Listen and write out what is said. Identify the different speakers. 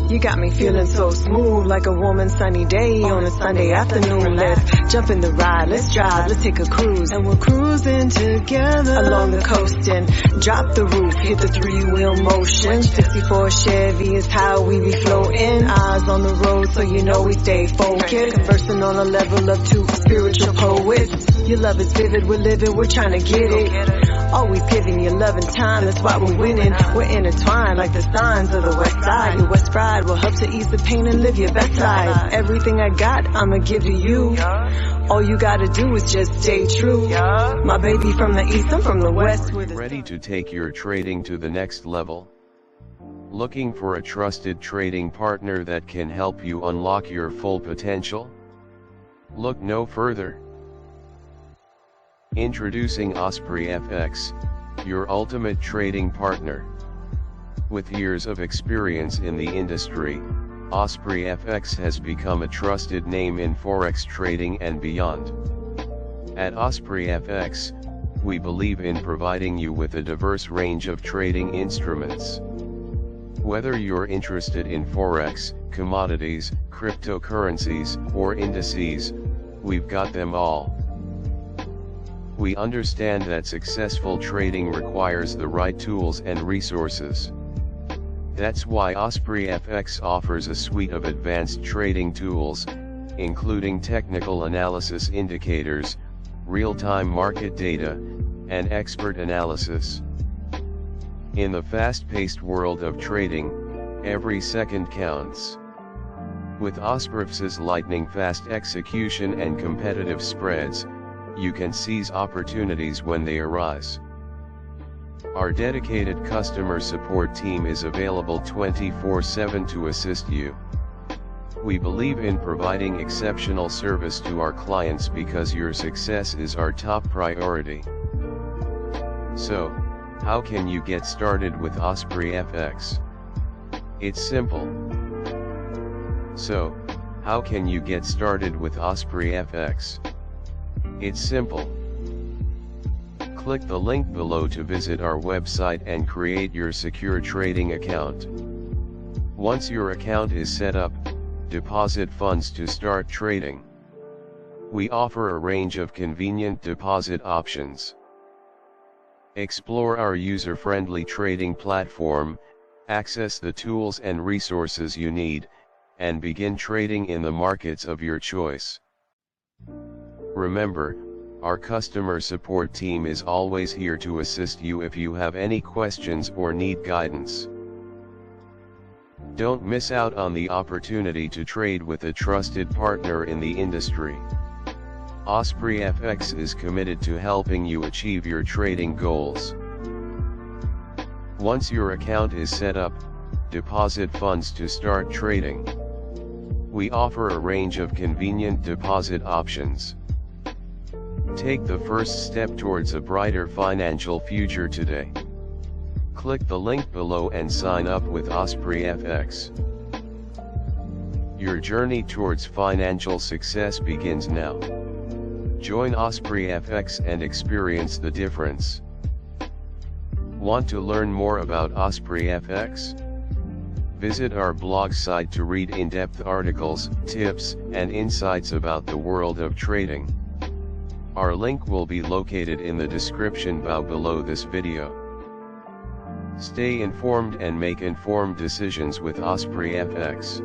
Speaker 1: You got me feeling so smooth, like a warm sunny day on a Sunday afternoon. Let's jump in the ride, let's drive, let's take a cruise. And we're cruising together along the coast and drop the roof, hit the three-wheel motion. 64 Chevy is how we be floating. Eyes on the road so you know we stay focused. Conversing on a level of two spiritual poets. Your love is vivid, we're living, we're trying to get it. Always giving you love and time, that's why we're winning. We're intertwined like the signs of the west side. Your west pride will help to ease the pain and live your best life. Everything I got, I'ma give to you. All you gotta do is just stay true. My baby from the east, I'm from the west.
Speaker 2: Ready to take your trading to the next level? Looking for a trusted trading partner that can help you unlock your full potential? Look no further. Introducing OspreyFX, your ultimate trading partner. With years of experience in the industry, OspreyFX has become a trusted name in Forex trading and beyond. At OspreyFX, we believe in providing you with a diverse range of trading instruments. Whether you're interested in Forex, commodities, cryptocurrencies, or indices, we've got them all. We understand that successful trading requires the right tools and resources. That's why OspreyFX offers a suite of advanced trading tools, including technical analysis indicators, real-time market data, and expert analysis. In the fast-paced world of trading, every second counts. With OspreyFX's lightning-fast execution and competitive spreads, you can seize opportunities when they arise. Our dedicated customer support team is available 24/7 to assist you. We believe in providing exceptional service to our clients because your success is our top priority. So, how can you get started with OspreyFX? It's simple. So, how can you get started with OspreyFX? It's simple. Click the link below to visit our website and create your secure trading account. Once your account is set up, deposit funds to start trading. We offer a range of convenient deposit options. Explore our user-friendly trading platform, access the tools and resources you need, and begin trading in the markets of your choice. Remember, our customer support team is always here to assist you if you have any questions or need guidance. Don't miss out on the opportunity to trade with a trusted partner in the industry. OspreyFX is committed to helping you achieve your trading goals. Once your account is set up, deposit funds to start trading. We offer a range of convenient deposit options. Take the first step towards a brighter financial future today. Click the link below and sign up with OspreyFX. Your journey towards financial success begins now. Join OspreyFX and experience the difference. Want to learn more about OspreyFX? Visit our blog site to read in-depth articles, tips, and insights about the world of trading. Our link will be located in the description below this video. Stay informed and make informed decisions with OspreyFX.